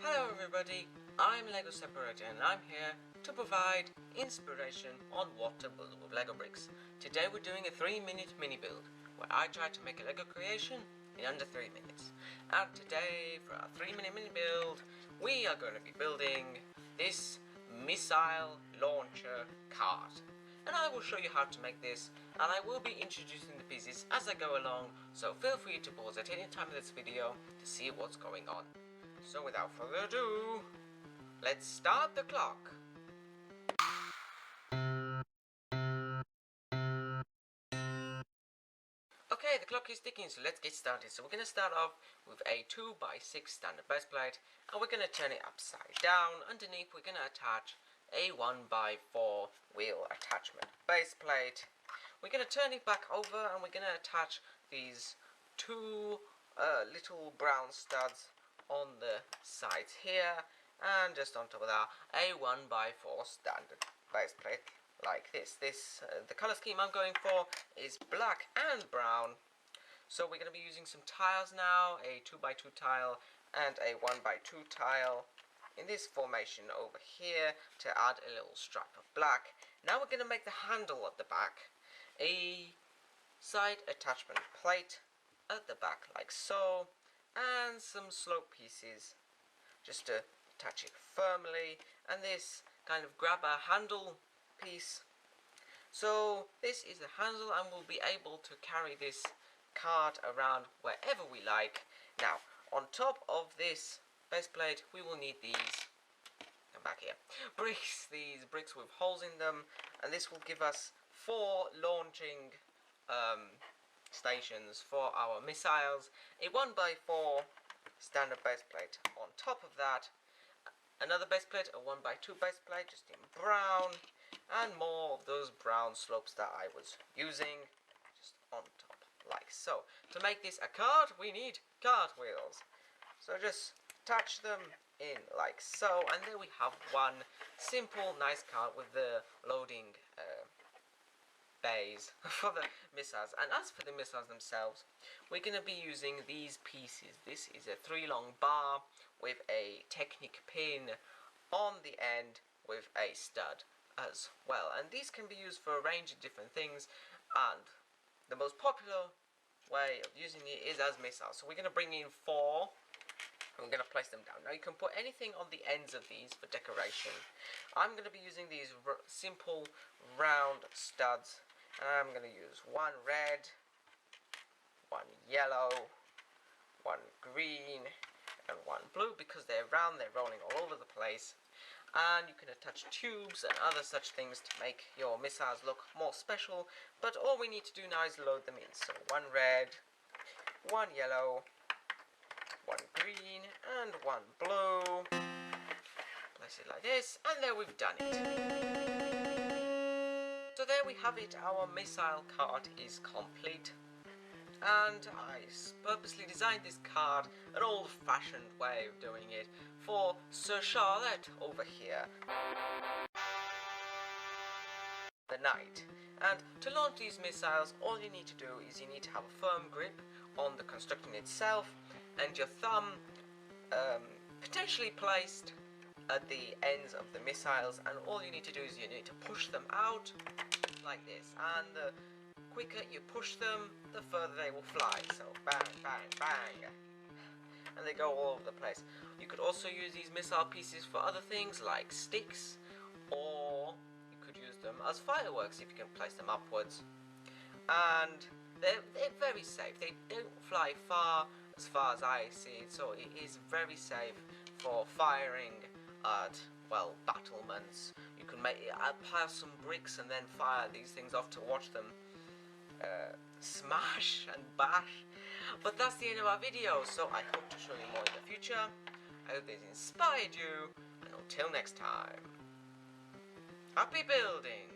Hello everybody, I'm Lego Separator and I'm here to provide inspiration on what to build with Lego bricks. Today we're doing a 3-minute mini build where I try to make a Lego creation in under 3 minutes. And today for our 3-minute mini build we are going to be building this missile launcher cart. And I will show you how to make this, and I will be introducing the pieces as I go along, so feel free to pause at any time in this video to see what's going on. So without further ado, let's start the clock. Okay, the clock is ticking, so let's get started. So we're going to start off with a 2x6 standard base plate, and we're going to turn it upside down. Underneath we're going to attach a 1x4 wheel attachment base plate. We're going to turn it back over and we're going to attach these two little brown studs on the sides here, and just on top of that a 1x4 standard base plate like this. The color scheme I'm going for is black and brown. So we're going to be using some tiles now, a 2x2 tile and a 1x2 tile in this formation over here to add a little stripe of black. Now we're going to make the handle at the back, a side attachment plate at the back like so, and some slope pieces just to attach it firmly, and this kind of grabber handle piece. So this is the handle, and we'll be able to carry this cart around wherever we like. Now on top of this base plate we will need these, come back here, these bricks with holes in them, and this will give us 4 launching stations for our missiles, a 1x4 standard base plate on top of that, another base plate, a 1x2 base plate just in brown, and more of those brown slopes that I was using just on top like so. To make this a cart we need cartwheels, so just attach them in like so, and there we have one simple nice cart with the loading bays for the missiles. And as for the missiles themselves, we're going to be using these pieces. This is a 3-long bar with a Technic pin on the end with a stud as well, and these can be used for a range of different things, and the most popular way of using it is as missiles. So we're going to bring in 4 and we're going to place them down. Now you can put anything on the ends of these for decoration. I'm going to be using these simple round studs, and I'm going to use 1 red, 1 yellow, 1 green and 1 blue because they're round, they're rolling all over the place. And you can attach tubes and other such things to make your missiles look more special, but all we need to do now is load them in. So 1 red, 1 yellow, 1 green and 1 blue. Place it like this, and there we've done it. So there we have it, our missile cart is complete. And I purposely designed this cart an old-fashioned way of doing it for Sir Charlotte over here, the knight. And to launch these missiles, all you need to do is you need to have a firm grip on the construction itself, and your thumb potentially placed at the ends of the missiles, and all you need to do is you need to push them out like this, and the quicker you push them, the further they will fly. So bang, bang, bang, and they go all over the place. You could also use these missile pieces for other things like sticks, or you could use them as fireworks if you can place them upwards. And they're very safe. They don't fly far as far as I see it, so it is very safe for firing at, well, battlements. You can pile some bricks and then fire these things off to watch them smash and bash. But that's the end of our video, so I hope to show you more in the future. I hope this inspired you, and until next time, happy building!